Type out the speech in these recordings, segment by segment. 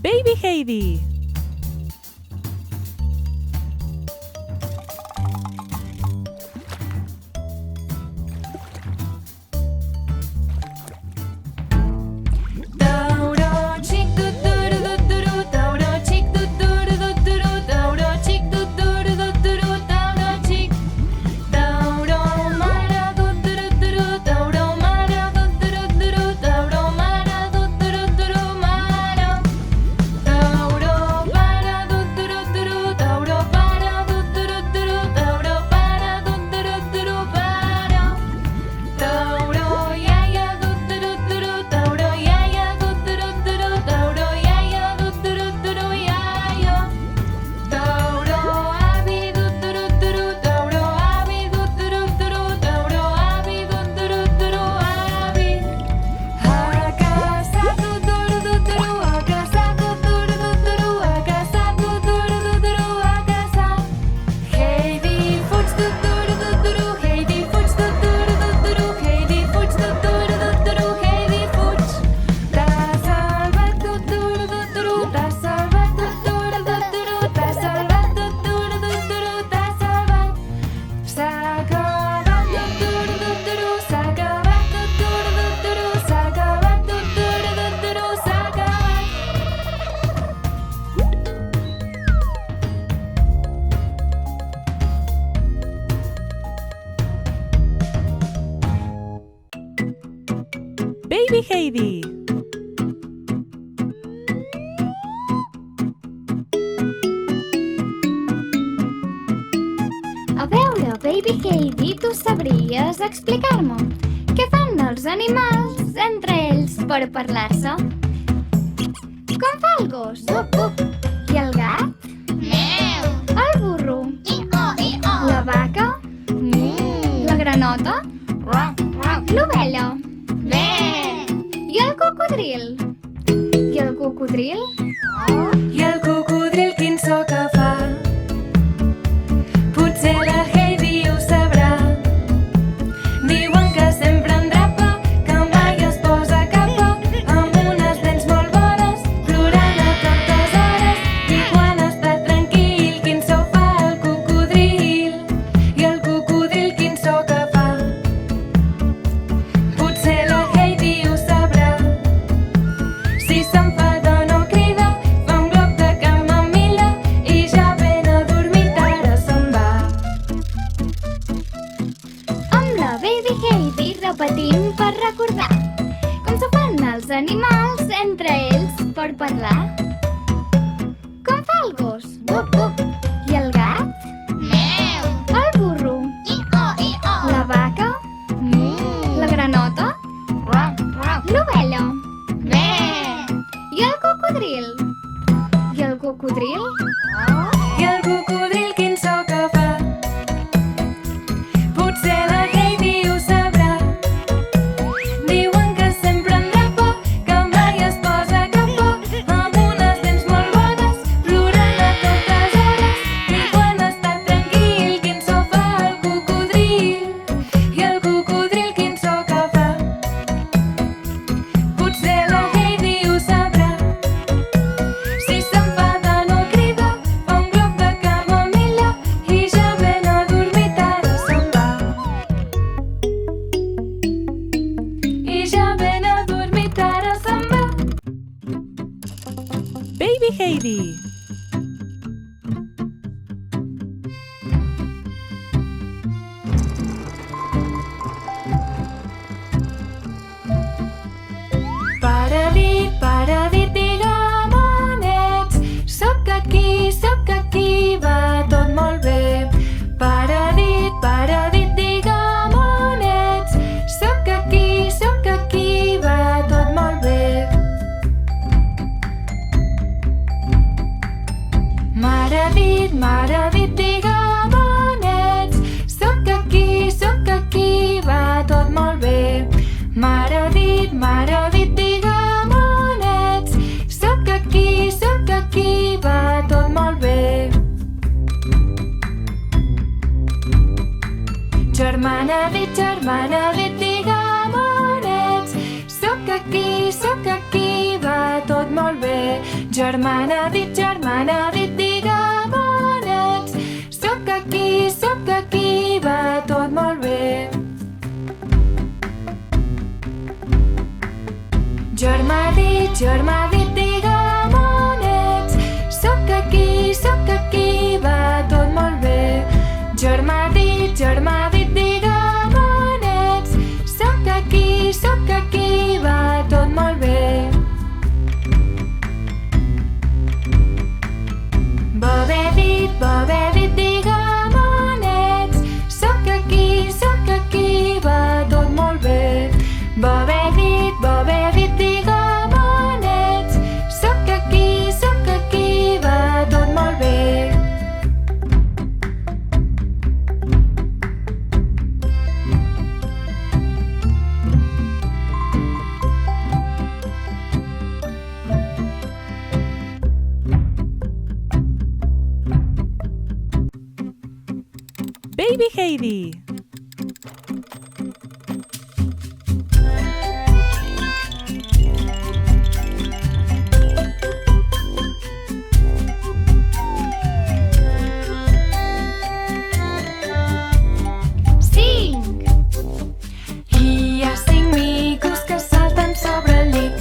Baby Heidi. Baby Heidi. A veure, Baby Heidi, tu sabries explicar-me què fan els animals entre ells per parlar-se? Com fa el gos? Bup, bup. I el gat? Meu. El burro? I-o, i-o. La vaca? La granota? Ruc, ruc. L'ovella? Bé. I el cocodril? I el cocodril? I el cocodril quin so que fa? Potser la Heidi ho sabrà. Diuen que sempre endrapa, que mai es posa capa, amb unes dents molt bones, plorant a totes hores. I quan està tranquil, quin so fa el cocodril? I el cocodril quin so que fa? Potser la Heidi ho sabrà. Si s'enfada no crida, fa un glob de camamilla i ja ben adormit ara se'n va. Amb la Baby Heidi repetim per recordar com se fan els animals entre ells per parlar. Com fa el gos? Bup, bup. I el gat? Meu. El burro? I-o, i-o. La vaca? La granota? Ruc, ruc. L'ovella? Bé. I el cocodril? I el cocodril? I el cocodril quin so que fa? Potser la Heidi ho sabrà. Diuen que sempre endrapa, que mai es posa capa, amb unes dents molt bones, plorant a totes hores. I quan està tranquil, quin so fa el cocodril? I el cocodril quin so que fa? Potser la Heidi ho sabrà. Si s'enfada no crida, fa un glob de camamilla i ja ben adormit ara se'n va. I ja ben adormit ara se'n va. Baby Heidi. Paradit, digamonets, sóc aquí, va tot molt bé. Paradit, digamonets, sóc aquí, va tot molt bé. Mare dit, digamonets, sóc aquí, va tot molt bé. Mare dit, digamonets, sóc aquí, va tot molt bé. Germana dit, digamonets, sóc aquí, va tot molt bé. Germana dit, digue'm on ets. Sóc aquí, va tot molt bé. Germà dit, digue'm on ets. Sóc aquí, va tot molt bé. Germà dit, digue'm on ets. Sóc aquí, va tot molt bé. Bebè dit, digue'm on ets. Sóc aquí, va tot molt bé. Bebè dit, digue'm on ets. Sóc aquí, va tot molt bé. Baby Heidi. Cinc. Hi ha 5 micos que salten sobre el lit.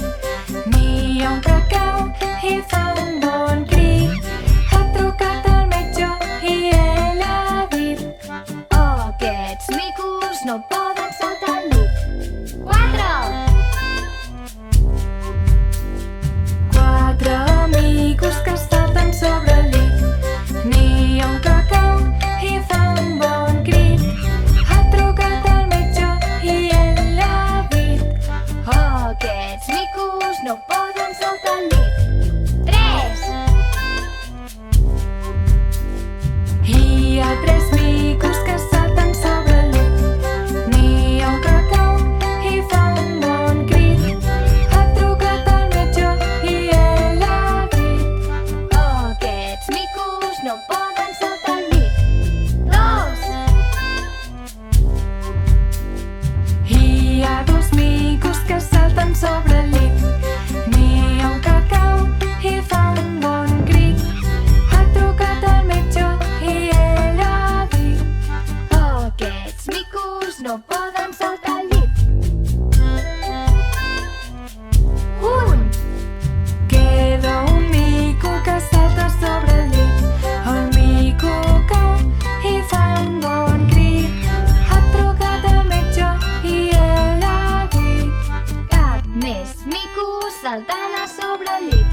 N'hi ha un que cau i fa un bon crit. Ha trucat al metge i ell ha dit: Aquests micos no poden saltar al llit. 4 micos que salten sobre el lit. N'hi ha un que cau i fa un bon crit. Ha trucat al metge i ell ha dit: Aquests micos no poden saltar al llit. 3. Hi ha 3 micos que salten sobre el lit. N'hi ha un que cau i fa un bon crit. Ha trucat al metge i ell ha dit: Aquests micos no poden saltar al llit. 2. Hi ha 2 micos que salten sobre el lit. N'hi ha un que cau i fa un bon crit. Ha trucat al metge i ell ha dit: Aquests micos no poden saltar al llit. 1. Queda un mico que salta sobre el llit. El mico cau i fa un bon crit. Ha trucat al metge i ell ha dit: Cap més micos saltant a sobre el llit.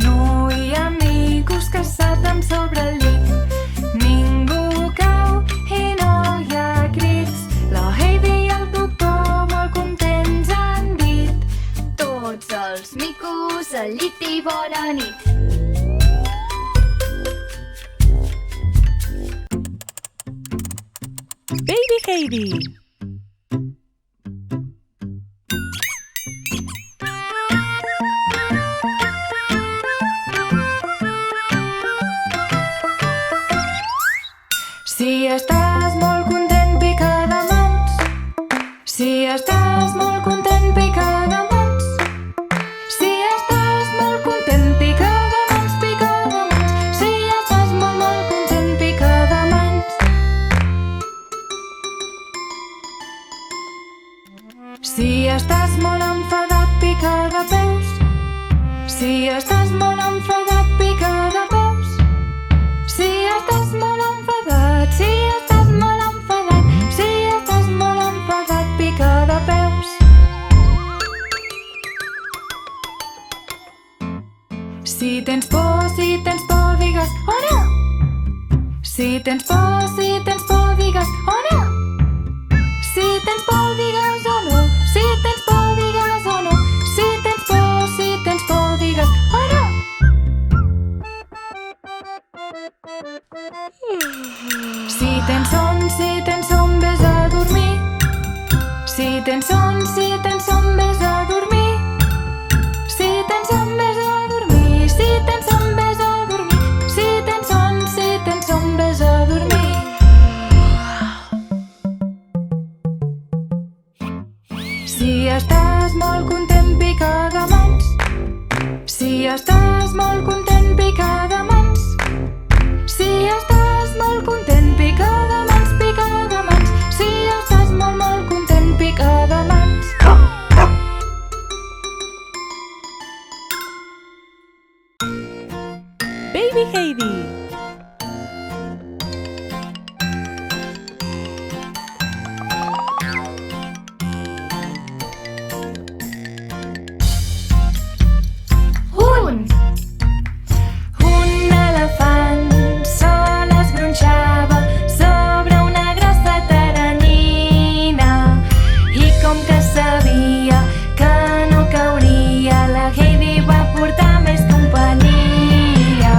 No hi ha micos que salten sobre el llit. Ningú cau i no hi ha crits. La Heidi i el doctor molt contents han dit: Tots els micos al llit i bona nit. Baby Heidi. Si estàs molt content, pica de mans. Si estàs molt content, pica de mans. Si estàs molt content, pica de mans, pica de mans. Si estàs molt content, pica de mans. Si estàs molt enfadat, pica de peus. Si estàs molt enfadat, pica de peus. Si estàs molt enfadat, si estàs molt enfadat, si estàs molt enfadat, pica de peus. Si tens por, digues oh no. Si tens por, digues oh no. Si tens por, digues oh no. Si tens por, digues oh no. Si tens por, digues oh no. Si tens son, vés a dormir. Si tens son, vés a dormir. Si tens son, vés a dormir. Si tens son, vés a dormir. Si tens son, vés a dormir. Si estàs molt content, pica de mans. Si estàs molt content, pica de mans. Si estàs molt content, pica de mans, pica de mans. Si estàs molt, molt content, pica de mans. Baby Heidi. Un elefant sol es gronxava sobre una grossa teranyina i com que sabia que no cauria, la Heidi va portar més companyia.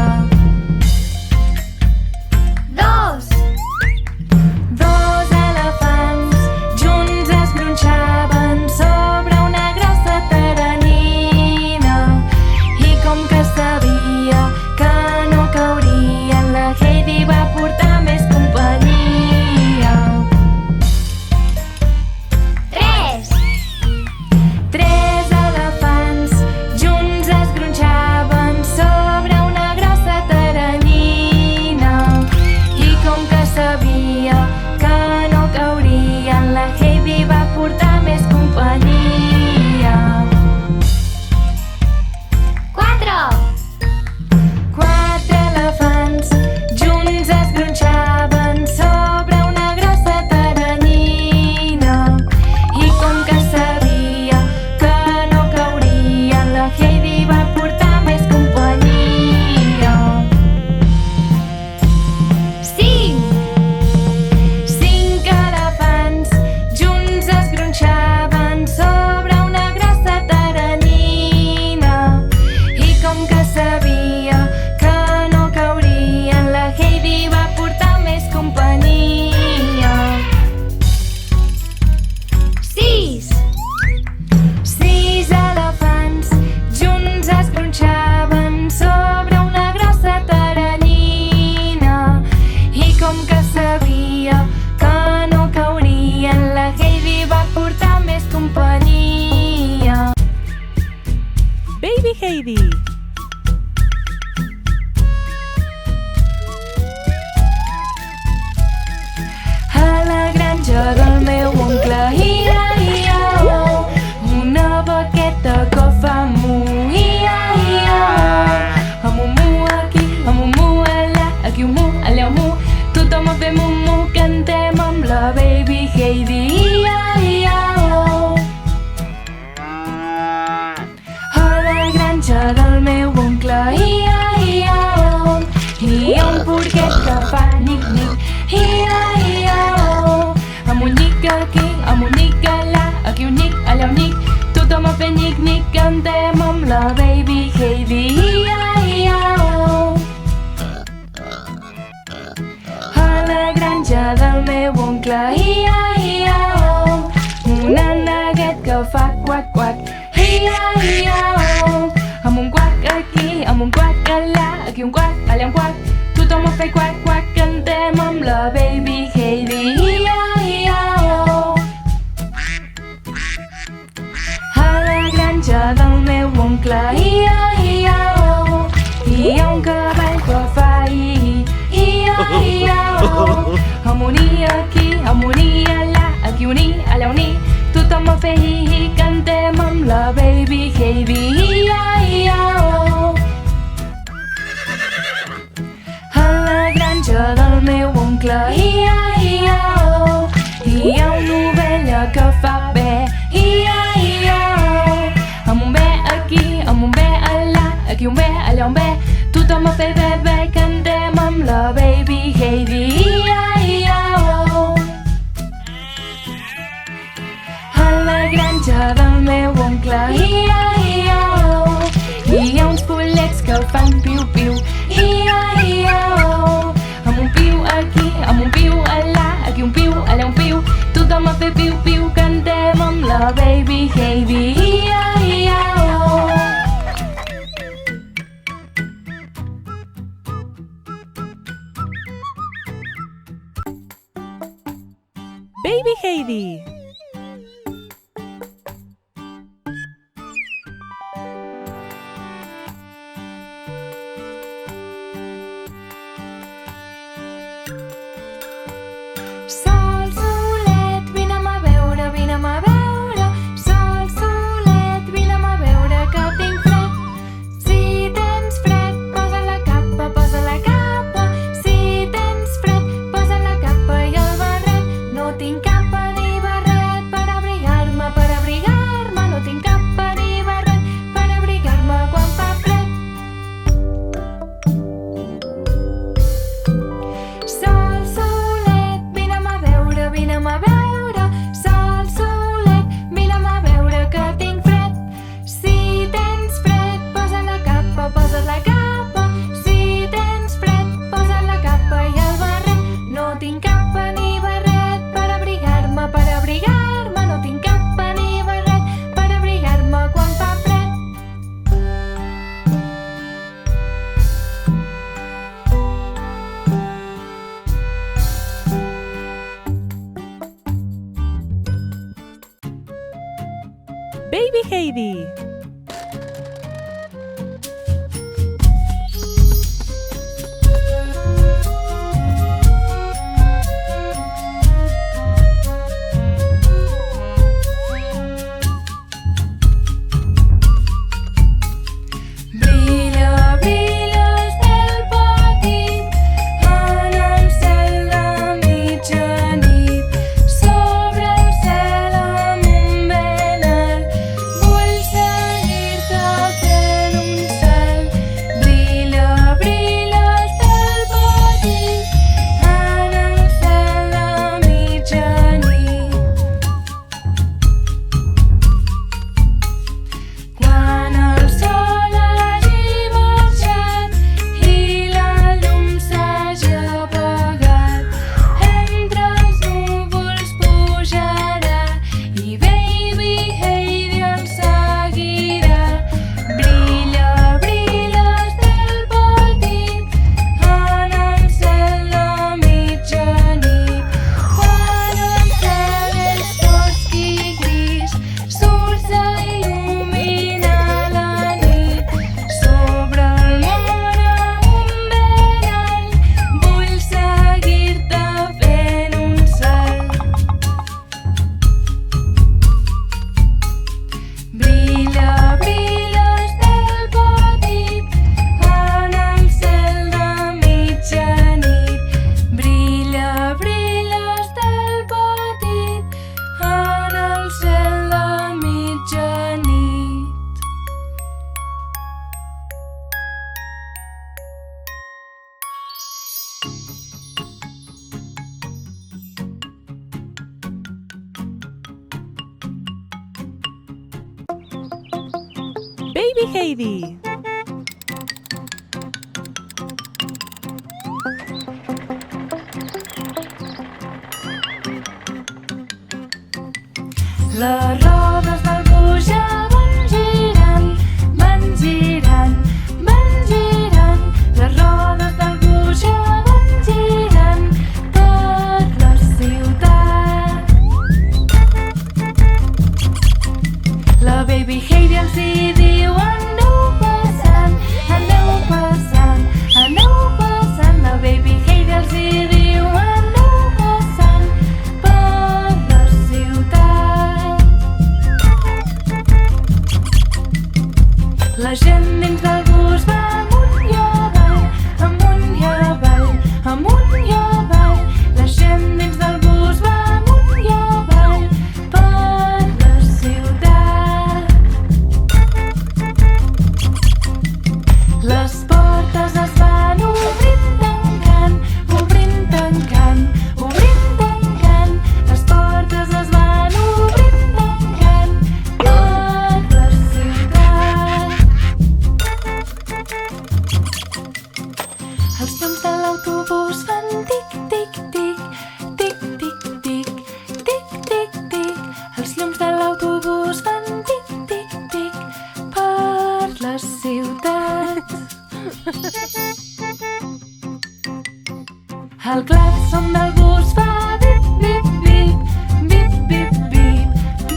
Dos elefants junts es gronxaven sobre una grossa teranyina i com que sabia que no caurien, la Heidi va portar més companyia. Tres elefants junts es gronxaven sobre una grossa teranyina i com que sabia que no caurien, la Heidi va portar més companyia. Quatre elefants junts es gronxaven sobre una grossa teranyina i com que sabia que no caurien, la Heidi va portar més companyia. Cinc elefants junts es gronxaven sobre una grossa teranyina i com que sabia que no caurien, la Heidi va portar més companyia. Sis elefants junts es gronxaven sobre una grossa teranyina i com que sabia que no caurien, la Heidi va portar més companyia. Baby Heidi. A la granja del meu oncle ia-ia-o, una vaqueta que fa mu-ia-ia-o. A mu-mu aquí, a mu-mu allà, aquí un mu, allà un mu. Tothom a fer mu-mu, cantem amb la Baby Heidi. Ia-ia-o. A la granja del meu oncle ia-ia-o, hi ha un porquet que fa nic-nic. Ia-ia-o. Amb un nic aquí, amb un nic allà, aquí un nic, allà un nic. Tothom a fer nic-nic, cantem amb la Baby Heidi. Ia-ia-o. A la granja del meu oncle ia-ia-o, un neguet que fa quac-quac. Ia-ia-o. Amb un quac aquí, amb un quac allà, aquí un quac, allà un quac. Tothom a fer quac-quac, cantem amb la Baby Heidi. Ia-ia-o. A la granja del meu oncle ia-ia-o, hi ha un cavall que fa ia-ia-o. Amb un i aquí, amb un i allà, aquí un i, allà un i. Tothom a fer hi-hi, cantem amb la Baby Heidi. Ia-ia-o. A la granja del meu oncle ia-ia-o, hi ha una ovella que fa bé. Ia-ia-o. Amb un bé aquí, amb un bé allà, aquí un bé, allà un bé. Tothom a fer bé, cantem amb la Baby Heidi. Ia-ia-o. A la granja del meu oncle ia-ia-o, hi ha uns pollets que fan piu-piu. Ia-ia-o. Amb un piu aquí, amb un piu allà, aquí un piu, allà un piu. Tothom a fer piu-piu, cantem amb la Baby Heidi. Ia-ia-o. Baby Heidi. Baby Heidi. Brilla, brilla estel petit en el cel de mitjanit. Sobre el cel amb un ben alt vull seguir-te fent un salt. Brilla, brilla estel petit en el cel de mitjanit. Quan el sol hagi baixat i la llum s'hagi apagat, entre els núvols pujarà i Baby Heidi em seguirà. Brilla, brilla estel petit en el cel de mitjanit. Quan el cel és fosc i gris, surts a il·luminar la nit. Sobre el món amb un ben alt vull seguir-te fent un salt. Brilla, brilla estel petit en el cel de mitjanit. Brilla, brilla estel petit en el cel de mitjanit. Baby Heidi. Les rodes del puja van girant, van girant, van girant. Les rodes del puja van girant per la ciutat. La Baby Heidi els hi diu: aneu passant, aneu passant, aneu passant. La Baby Heidi els hi diu: aneu passant per la ciutat. La gent dins del bus va amunt i avall, amunt i avall, amunt i avall. La gent dins del bus va amunt i avall per la ciutat. Les portes es van obrint, tancant, obrint, tancant, obrint, tancant. Les portes es van obrint, tancant per la ciutat. Els llums de l'autobús fan tic, tic, tic, tic, tic, tic, tic, tic, tic. Els llums de l'autobús fan tic, tic, tic per la ciutat. El clàxon del bus fa bip, bip, bip, bip, bip, bip,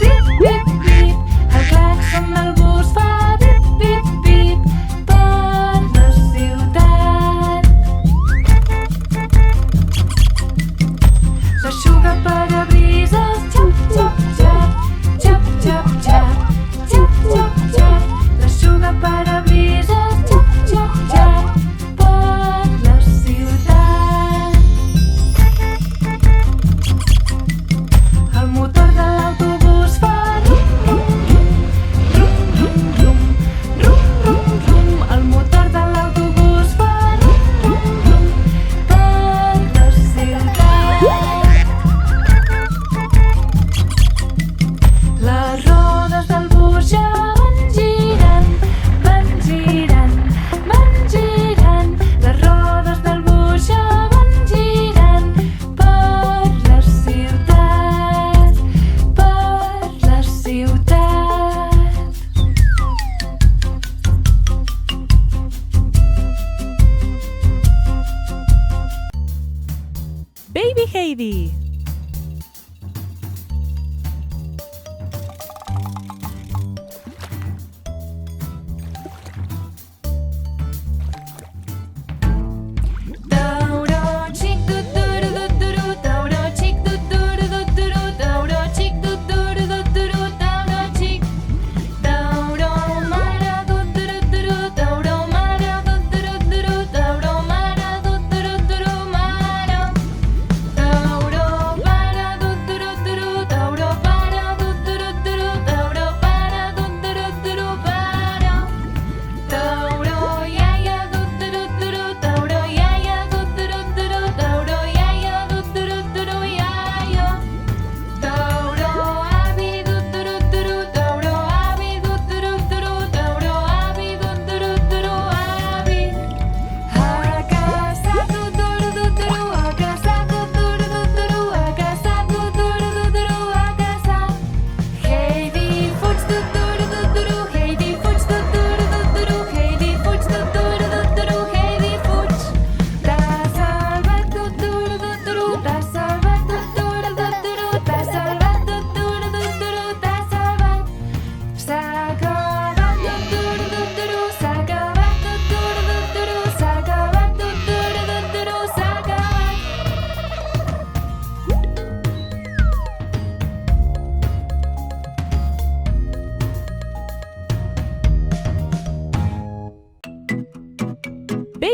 bip, bip, bip. El clàxon del bus fa bip, bip, bip per la ciutat. L'eixuga parabrises, xap, xap, xap, xap, xap, xap, xap, xap, xap. L'eixuga parabrises, xap, xap, xap per la ciutat.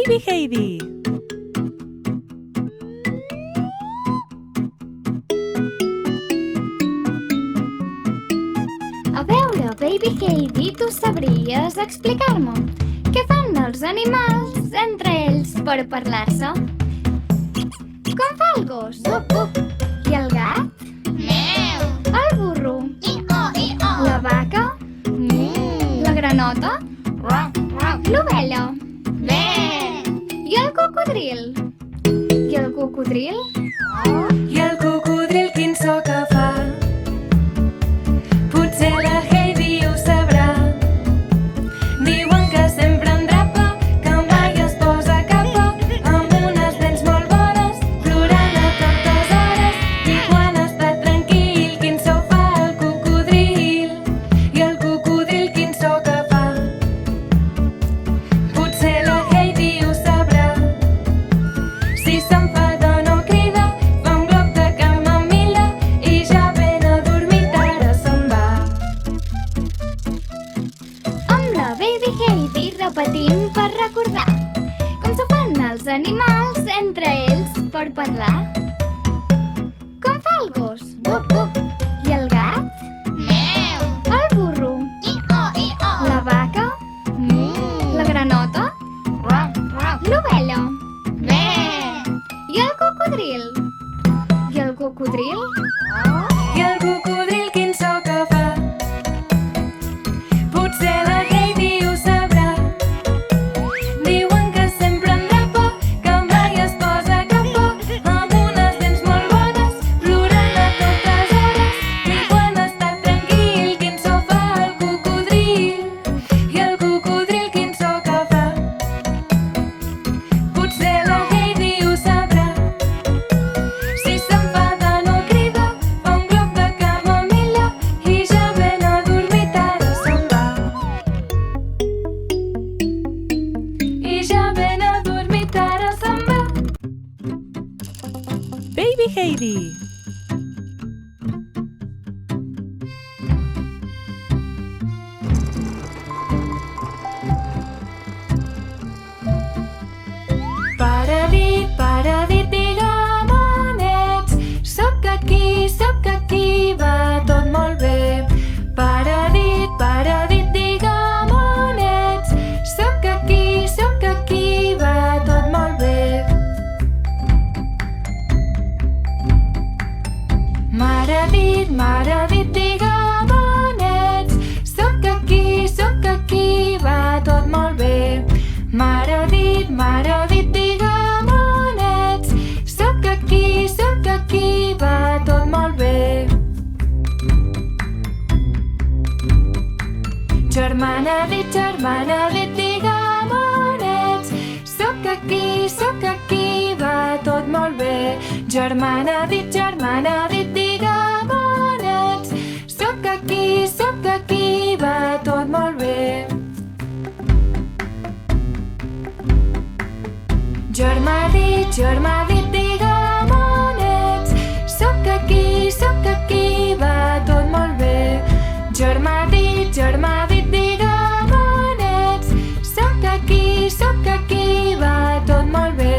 Baby Heidi. A veure, Baby Heidi, tu sabries explicar-me què fan els animals entre ells per parlar-se? Com fa el gos? I el gat? Meu. El burro? I-o. La vaca? La granota? L'ovella? Bé. I el cocodril? I el cocodril? I el cocodril quin so que fa? Potser la Heidi ho sabrà. Diuen que sempre endrapa, que mai es posa capa, amb unes dents molt bones, plorant a totes hores. I quan està tranquil, quin so fa el cocodril? I el cocodril quin so que fa? Potser la Heidi ho sabrà. Si s'enfada no crida, fa un glob de camamilla i ja ben adormit ara se'n va. Amb la Baby Heidi repetim per recordar com s'ho fan els animals entre ells per parlar. Com fa el gos? I el gat? Meu. El burro? I-o. La vaca? La granota? L'ovella? Bé. I el cocodril? I el cocodril? I el cocodril quin so que fa? Potser la Heidi ho sabrà. Diuen que sempre endrapa, que mai es posa capa, amb unes dents molt bones, plorant a totes hores. I quan està tranquil, quin so fa el cocodril? I el cocodril quin so que fa? Potser la Heidi ho sabrà. Si s'enfada no crida, fa un glob de camamilla i ja ben adormit ara se'n va. I ja ben adormit ara se'n va. Baby Heidi. Paradit, digamonets, sóc aquí, va tot molt bé. Paradit, digamonets, sóc aquí, va tot molt bé. Mare dit, digamonets, sóc aquí, va tot molt bé. Mare dit, digamonets, sóc aquí, va tot molt bé. Germana dit, digamonets, sóc aquí, va tot molt bé. Germana dit, digamonets, sóc aquí, va tot molt bé. Germà dit, digamonets, sóc aquí, va tot molt bé. Germà dit, digamonets, sóc aquí, va tot molt bé.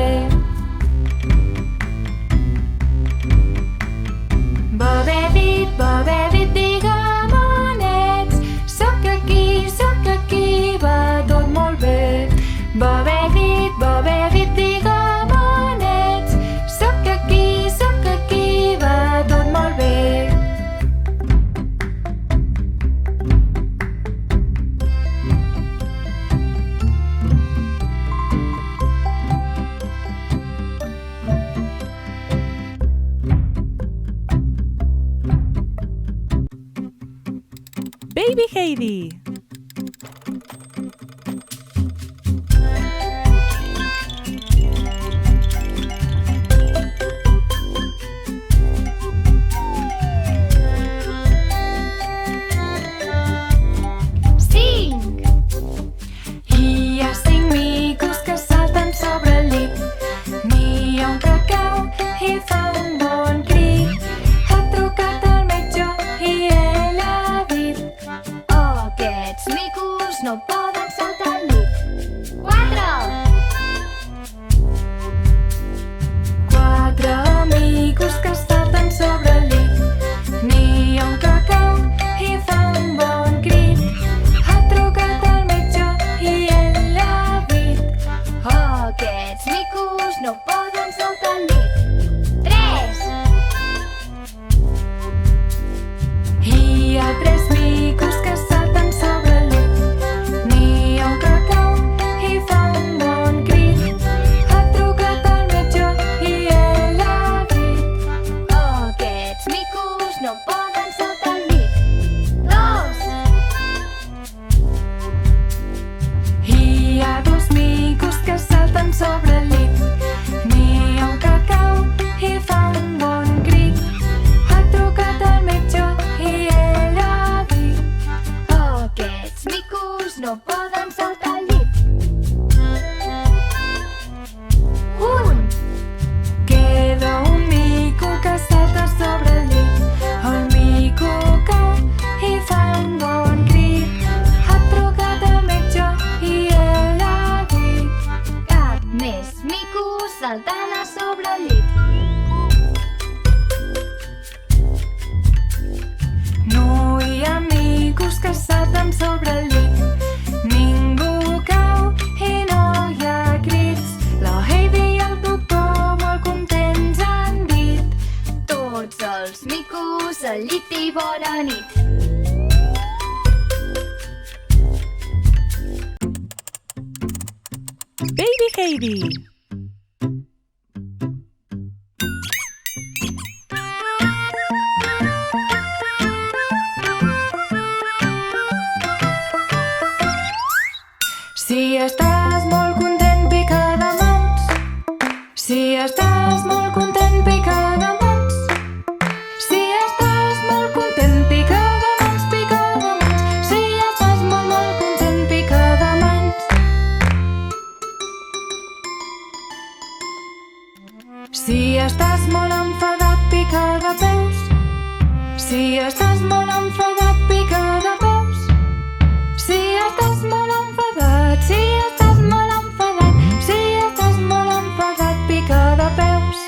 Bebè dit, digamonets, sóc aquí, va tot molt bé. Bebè dit, digamonets, sóc aquí, va tot molt bé. Baby Heidi. Hi ha 5 micos que salten sobre el llit. N'hi ha un que cau i fa un bon crit. Ha trucat al metge i ell ha dit: Aquests micos no poden saltar al llit. 4, Heidi. Si estàs molt content, pica de mans. Si estàs molt content, pica de mans. Si estàs molt content, pica de mans, pica de mans. Si estàs molt content, pica de mans. Si estàs molt enfadat, pica de peus. Si estàs molt enfadat, pica de peus. Si estàs molt enfadat, si estàs molt enfadat, si estàs molt enfadat, pica de peus.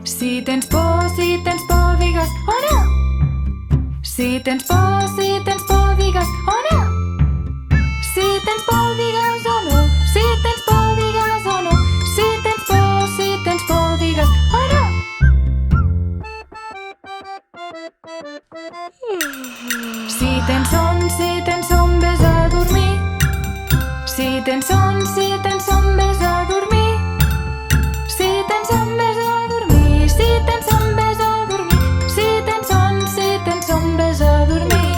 Si tens por, digues oh no. Si tens por, digues oh no. Si tens por, digues oh no. Si tens por, digues oh no. Si tens por, digues oh no. Si tens son, vés a dormir. Si tens son, vés a dormir. Si tens son, vés a dormir. Si tens son, vés a dormir. Si tens son, vés a dormir.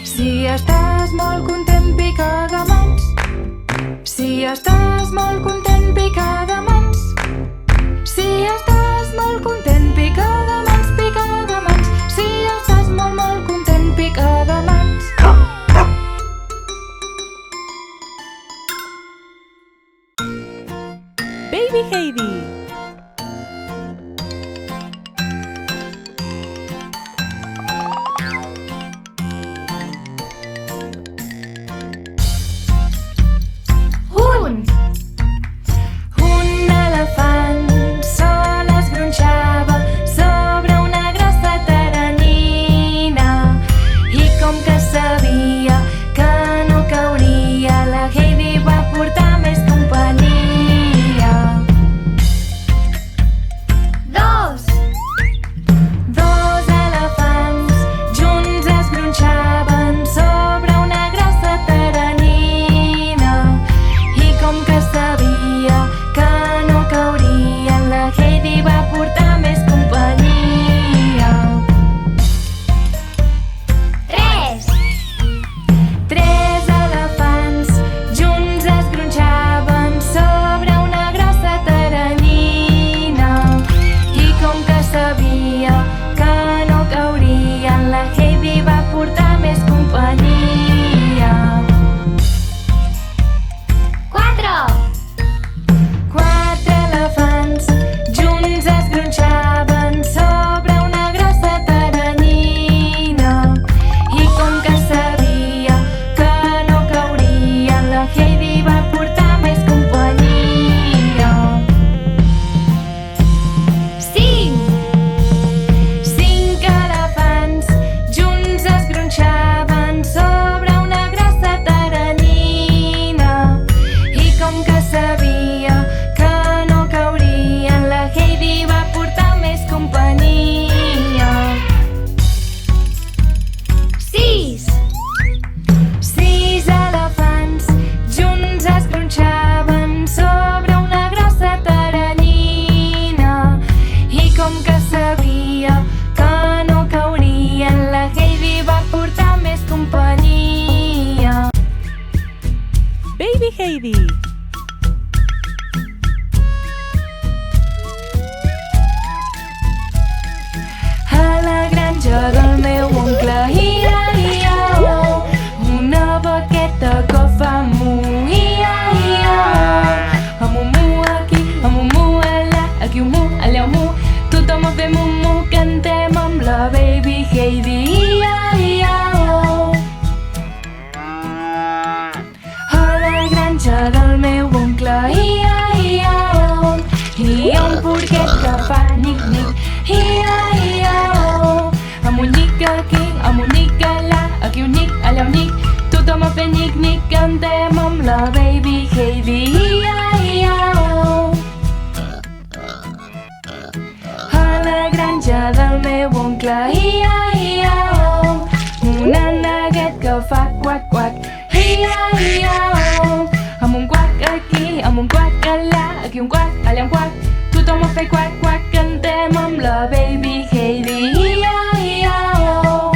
Si estàs molt content, pica de mans. Si estàs molt content, pica de mans. Si estàs molt content, pica de mans, pica de mans. Si estàs molt content, pica de mans. Baby Heidi. Un elefant sol es gronxava sobre una grossa teranyina i com que sabia que no cauria, la Heidi va portar més companyia. Dos elefants junts es gronxaven sobre una grossa teranyina i com que sabia que no caurien, la Heidi va portar més companyia. Tres elefants junts es gronxaven sobre una grossa teranyina i com que sabia que no caurien, la Heidi va portar més companyia. Quatre elefants junts es gronxaven sobre una grossa teranyina i com que sabia que no caurien, la Heidi va portar més companyia. Cinc elefants junts es gronxaven sobre una grossa teranyina i com que sabia que no caurien, la Heidi va portar més companyia. Sis elefants junts es gronxaven sobre una grossa teranyina i com que sabia que no caurien, la Heidi va portar més companyia. Baby Heidi. A la granja del meu oncle ia-ia-o, una vaqueta que fa mu-ia-ia-o. A mu-mu aquí, a mu-mu allà, aquí un mu, allà un mu. Tothom a fer mu-mu, cantem amb la Baby Heidi. Ia-ia-o. A la granja del meu oncle ia-ia-o, hi ha un porquet que fa nic-nic. Ia-ia-o. Amb un nic aquí, amb un nic allà, aquí un nic, allà un nic. Tothom a fer nic-nic, cantem amb la Baby Heidi. Ia-ia-o. A la granja del meu oncle. Ia-ia-oh, una neguet que fa quac quac. Ia-ia-oh, amb un quac aquí, amb un quac allà, aquí un quac, allà un quac. Tothom a fer quac quac, cantem amb la Baby Heidi. Ia-ia-oh.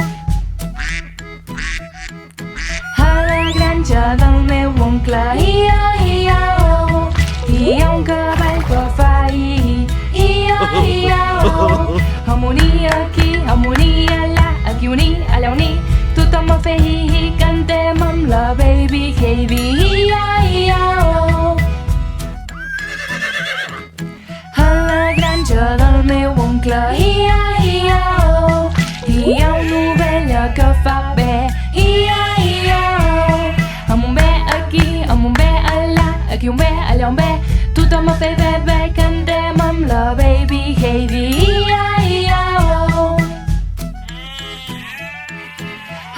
A la granja del meu oncle, ia-ia-oh, hi ha un cavall que fa ia-ia-oh. Amunt aquí, amunt allà, aquí un i, allà un i. Tothom a fer hi, cantem amb la Baby Heidi. Ia-ia-oh. A la granja del meu oncle, ia-ia-oh, hi ha una ovella que fa bé. Ia-ia-oh, amb un bé aquí, amb un bé allà, aquí un bé, allà un bé. Tothom a fer bé, bé, cantem amb la Baby Heidi. Ia-ia-oh.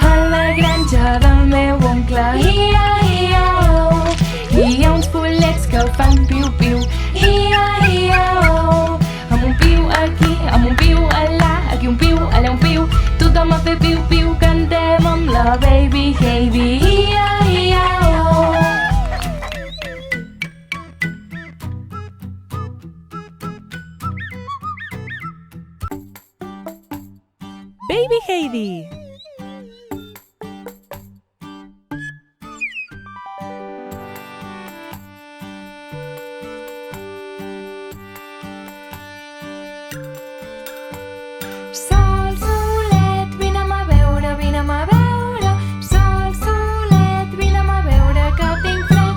A la granja del meu oncle, ia-ia-oh, hi ha uns pollets que fan piu-piu. Ia-ia-oh, amb un piu aquí, amb un piu allà, aquí un piu, allà un piu. Tothom a fer piu-piu, cantem amb la Baby Heidi. Ia-ia-oh. Baby Heidi. Sol, solet, vine'm a veure, vine'm a veure. Sol, solet, vine'm a veure que tinc fred.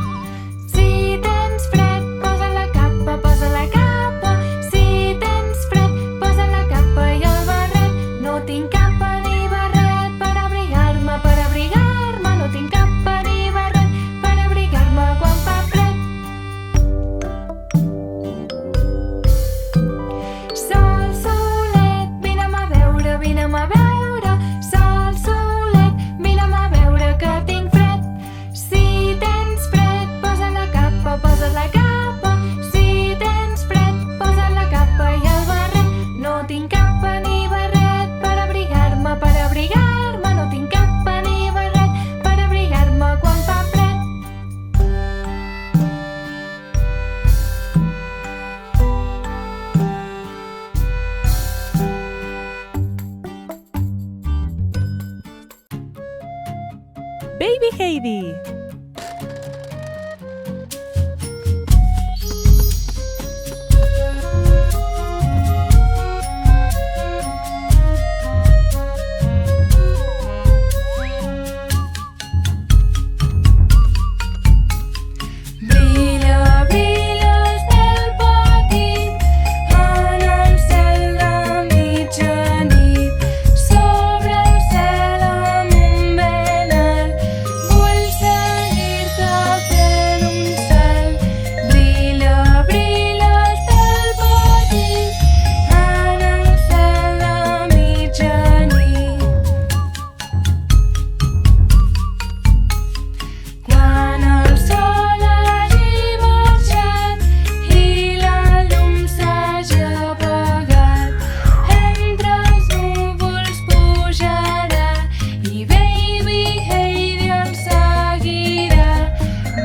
Si tens fred, posa la capa, posa la capa. Si tens fred, posa la capa i el barret. No tinc capa ni barret per abrigar-me, per abrigar-me. No tinc capa ni barret per abrigar-me quan fa fred. Sol, solet, vine'm a veure, vine'm a veure. Sol, solet, vine'm a veure que tinc fred. Si tens fred, posa la capa, posa la capa. Si tens fred, posa la capa i el barret. No tinc capa ni barret per abrigar-me, per abrigar-me. No tinc capa ni barret per abrigar-me quan fa fred. Baby Heidi. Brilla, brilles del petit en el cel de mitjanit. Sobre el cel amb un ben alt, vull seguir-te fent un salt. Brilla, brilles del petit en el cel de mitjanit. Quan el sol hagi marxat i la llum s'hagi apagat, entre els núvols pujarà i Baby Heidi el seguirà.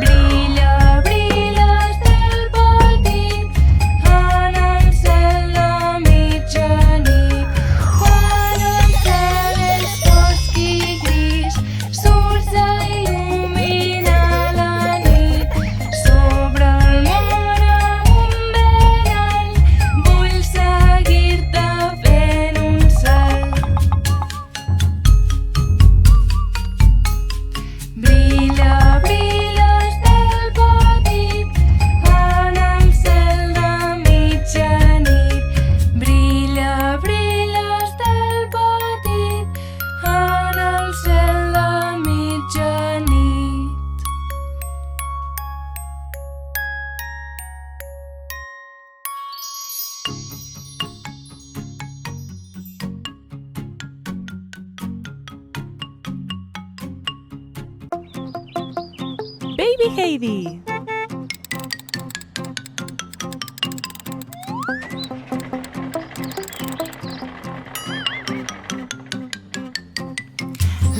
Brilla, brilles del petit en el cel de mitjanit. Quan el cel és fosc i gris, surts a il·luminar la nit. Sobre el món amb un ben alt, vull seguir-te fent un salt. Brilla, brilles del petit en el cel de mitjanit. Brilla, brilles del petit en el cel de mitjanit. Baby Heidi.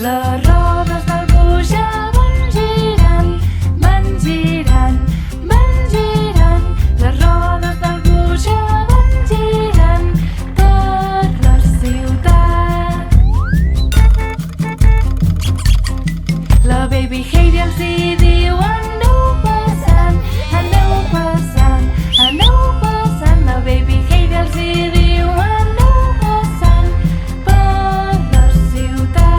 Les rodes del bus ja van girant, van girant, van girant. Les rodes del bus ja van girant per la ciutat. La Baby Heidi els hi diu: aneu passant, aneu passant, aneu passant. La Baby Heidi els hi diu: aneu passant per la ciutat.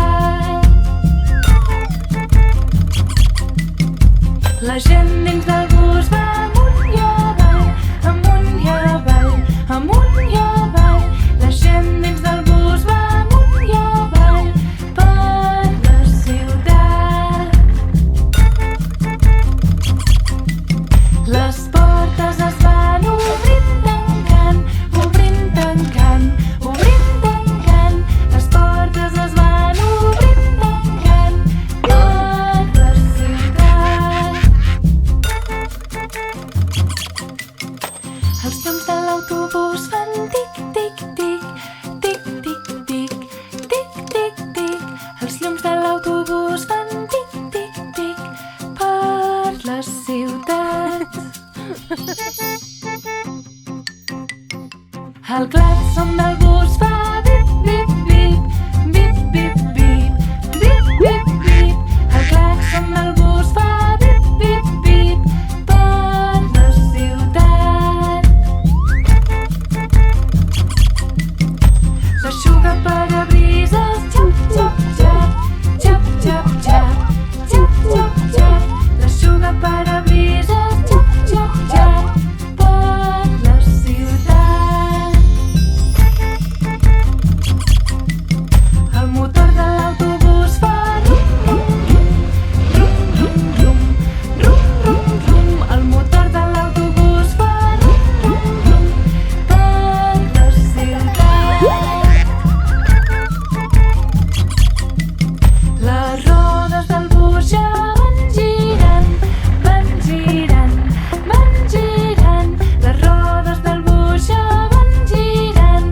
La gent dins del bus va amunt i avall, amunt i avall, amunt i avall. La gent dins del bus va amunt i avall per la ciutat. Les portes es van obrint, tancant, obrint, tancant, obrint, tancant. Les portes es van obrint, tancant per la ciutat. Els llums de l'autobús fan tic, tic, tic, tic, tic, tic, tic, tic, tic. Els llums de l'autobús fan tic, tic, tic per la ciutat. El clàxon del bus fa bip, bip, bip, bip, bip, bip, bip, bip, bip. El clàxon del bus fa bip, bip, bip per la ciutat. L'eixugaparabrises xap, xap, xap, xap, xap, xap, xap, xap, xap. L'eixugaparabrises xap, xap, xap per la ciutat. El motor de l'autobús fa rum, rum, rum, rum, rum, rum, rum, rum. El motor de l'autobús fa rum, rum, rum per la ciutat. Les rodes del bus ja van girant, van girant, van girant. Les rodes del bus ja van girant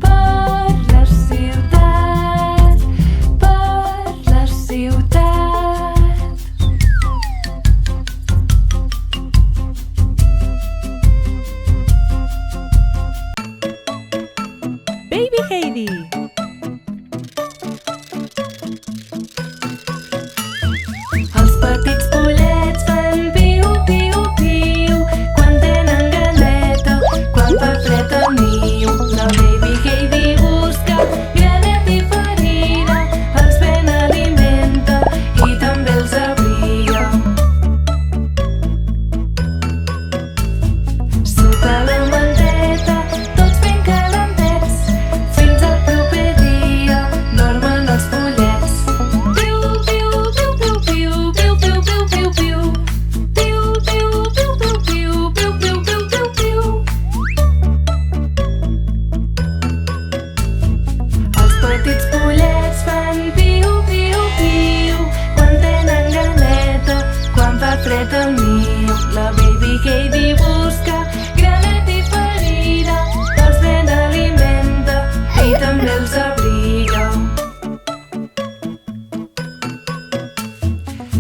per la ciutat, per la ciutat. Baby Heidi. Els petits pollets fan piu, piu, piu quan tenen ganeta, quan fa fred al niu. La Baby Heidi busca granet i farina, els ben alimenta i també els abriga. Sota la manteta, tots ben calentets, fins al proper dia dormen els pollets. Piu, piu, piu, piu, piu, piu, piu, piu, piu, piu. Piu, piu, piu, piu, piu, piu, piu, piu, piu, piu. Els petits pollets fan piu, piu, piu quan tenen ganeta, quan fa fred al niu. La Baby Heidi busca granet i farina, els ben alimenta i també els abriga.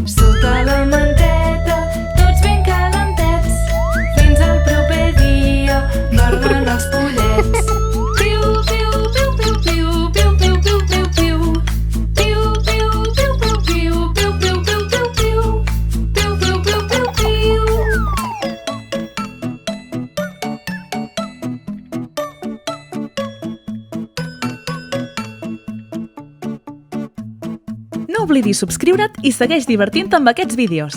Sota la manteta, tots ben calentets, fins al proper dia dormen els pollets. Piu, piu, piu, piu, piu, piu, piu, piu, piu, piu. Piu, piu, piu, piu, piu, piu, piu, piu, piu, piu. Piu, piu, piu, piu, piu. No oblidis subscriure't i segueix divertint-te amb aquests vídeos.